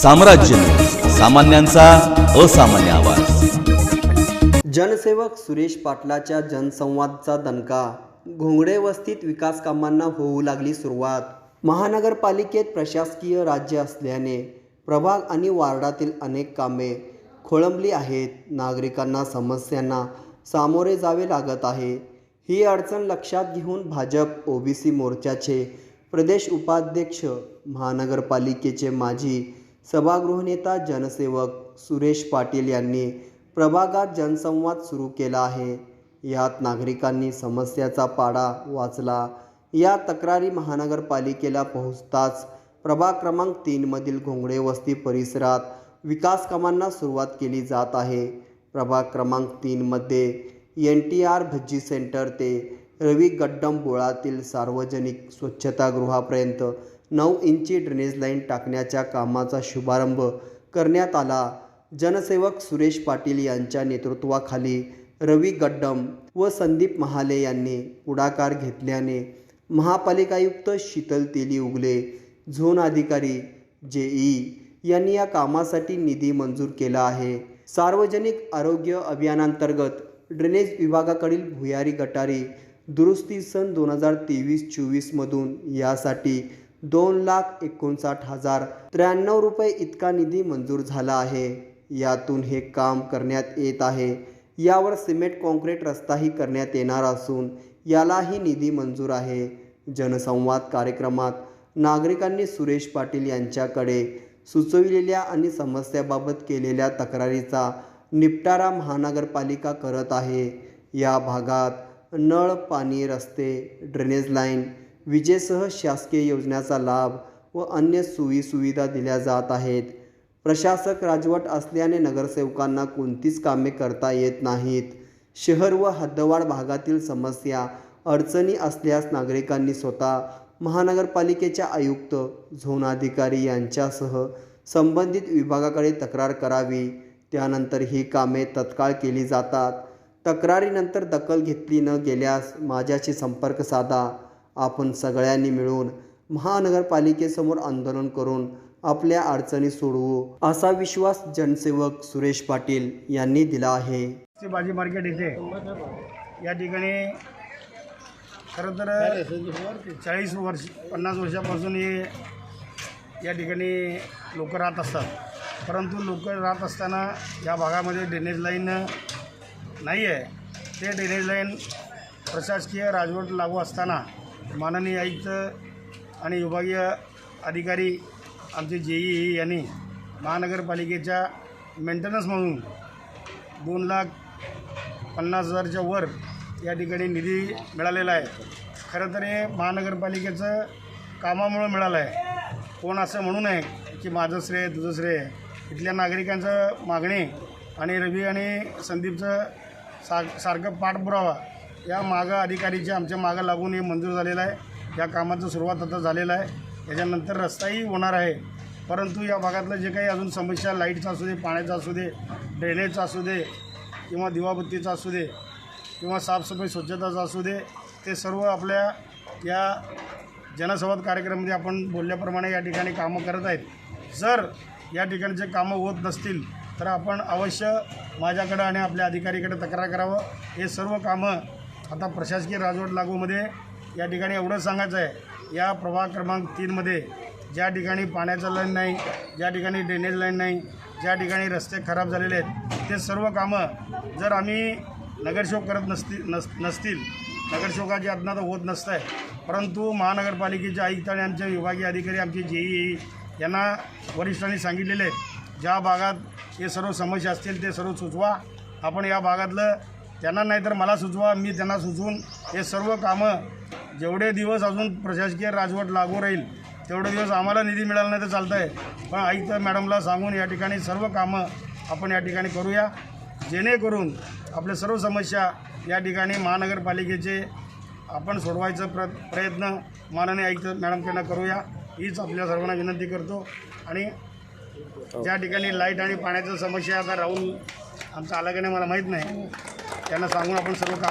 साम्राज्य, सामान्यांचा असामान्य आवाज। जनसेवक सुरेश पाटलाच्या जनसंवादचा दणका। घोंगडे वस्तीत विकास कामांना होऊ लागली सुरुवात। महानगरपालिकेत प्रशासकीय राज्य असल्याने प्रभाग आणि वार्डातील अनेक कामे खोळंबली आहेत। नागरिकांना समस्यांना सामोरे जावे लागत आहे। ही अडचण लक्षात घेऊन भाजप ओबीसी मोर्चाचे प्रदेश उपाध्यक्ष, महानगरपालिकेचे माजी सभागृहनेता जनसेवक सुरेश पाटील यांनी प्रभागात जनसंवाद सुरू केला आहे। यात नागरिकांनी समस्याचा पाडा वाचला। या तक्रारी महानगरपालिकेला पोहोचताच प्रभाग क्रमांक 3 मधील घोंगडे वस्ती परिसरात विकास कामांना सुरुवात केली जात आहे। प्रभाग क्रमांक 3 मध्ये NTR भज्जी सेंटर ते रवी गड्डम बोळातील सार्वजनिक स्वच्छतागृहापर्यंत 9 इंची ड्रेनेज लाईन टाकण्याच्या कामाचा शुभारंभ करण्यात आला। जनसेवक सुरेश पाटील यांच्या नेतृत्वाखाली रवी गड्डम व संदीप महाले यांनी पुढाकार घेतल्याने महापालिका आयुक्त शीतल तेली उगले, झोन अधिकारी JE यांनी या कामासाठी निधी मंजूर केला आहे। सार्वजनिक आरोग्य अभियानांतर्गत ड्रेनेज विभागाकडील भुयारी गटारी दुरुस्ती सन 2023-24 मधून यासाठी 2,59,093 रुपये इतका निधी मंजूर झाला आहे। यातून हे काम करण्यात येत आहे। यावर सिमेंट कॉन्क्रीट रस्ताही करण्यात येणार असून यालाही निधी मंजूर आहे। जनसंवाद कार्यक्रमात नागरिकांनी सुरेश पाटील यांच्याकडे सुचविलेल्या आणि समस्याबाबत केलेल्या तक्रारीचा निपटारा महानगरपालिका करत आहे। या भागात नळ, पाणी, रस्ते, ड्रेनेज लाईन, विजेसह शासकीय योजनांचा लाभ व अन्य सोयीसुविधा दिल्या जात आहेत। प्रशासक राजवट असल्याने नगरसेवकांना कोणतीच कामे करता येत नाहीत। शहर व हद्दवाढ भागातील समस्या अडचणी असल्यास नागरिकांनी स्वतः महानगरपालिकेच्या आयुक्त, झोन अधिकारी यांच्यासह संबंधित विभागाकडे तक्रार करावी। त्यानंतर ही कामे तत्काळ केली जातात। तक्रारीनंतर दखल घेतली न गेल्यास माझ्याशी संपर्क साधा। आपण सगळ्यांनी मिळून महानगरपालिकेसमोर आंदोलन करून आपल्या अडचणी सोडवू, असा विश्वास जनसेवक सुरेश पाटील यांनी दिला आहे। भाजी मार्केट इथे या ठिकाणी खरं तर 40 वर्ष 50 वर्षापासून या ठिकाणी लोक राहत असतात, परंतु लोक राहत असताना या भागामध्ये ड्रेनेज लाईन नाही आहे। ते ड्रेनेज लाईन प्रशासकीय राजवट लागू असताना माननीय आयुक्त आणि विभागीय अधिकारी आमचे JE यांनी महानगरपालिकेच्या मेंटेनन्समधून 2,50,000च्या वर या ठिकाणी निधी मिळालेला आहे। खरं तर हे महानगरपालिकेचं कामामुळं मिळालं आहे। कोण असं म्हणू नये की माझं श्रेय तुझं श्रेय। इथल्या नागरिकांचं मागणी आणि रवी आणि संदीपचं सारखं पाठपुरावा या मागं अधिकारीच्या आमच्या मागं लागून हे मंजूर झालेलं आहे। या कामाचं सुरुवात आता झालेलं आहे। याच्यानंतर रस्ताही होणार आहे, परंतु या भागातलं जे काही अजून समस्या, लाईटचा असू दे, पाण्याचा असू दे, ड्रेनेजचा असू दे किंवा दिवाबत्तीचा असू दे किंवा साफसफाई स्वच्छताचा असू दे, ते सर्व आपल्या या जनसंवाद कार्यक्रमामध्ये आपण बोलल्याप्रमाणे या ठिकाणी कामं करत आहेत। जर या ठिकाणचे कामं होत नसतील तर आपण अवश्य माझ्याकडं आणि आपल्या अधिकारीकडे तक्रार करावं। हे सर्व कामं आता प्रशासकीय राजवट लागूमध्ये या ठिकाणी एवढं सांगायचं आहे, या प्रभाग क्रमांक 3 मध्ये ज्या ठिकाणी पाण्याचं लाईन नाही, ज्या ठिकाणी ड्रेनेज लाईन नाही, ज्या ठिकाणी रस्ते खराब झालेले आहेत, ते सर्व कामं जर आम्ही नगरसेवक करत नसतील नगरसेवकाची अज्ञात होत नसतं आहे, परंतु महानगरपालिकेचे आयुक्त आणि आमचे विभागीय अधिकारी आमचे JE यांना वरिष्ठांनी सांगितलेले आहेत, ज्या भागात हे सर्व समस्या असतील ते सर्व सुचवा। आपण या भागातलं त्यांना नाही तर मला सुचवा, मी त्यांना सुचवून हे सर्व कामं जेवढे दिवस अजून प्रशासकीय राजवट लागू राहील तेवढे दिवस आम्हाला निधी मिळाला नाही तर चालतं आहे, पण आयुक्त मॅडमला सांगून या ठिकाणी सर्व कामं आपण या ठिकाणी करूया, जेणेकरून आपल्या सर्व समस्या या ठिकाणी महानगरपालिकेचे आपण सोडवायचं प्रयत्न माननीय आयुक्त मॅडमकडनं करूया, हीच आपल्या सर्वांना विनंती करतो। आणि ज्या ठिकाणी लाईट आणि पाण्याचं समस्या आता राहून आमचं आलं की नाही मला माहीत नाही, त्यांना सांगून आपण सर्व काम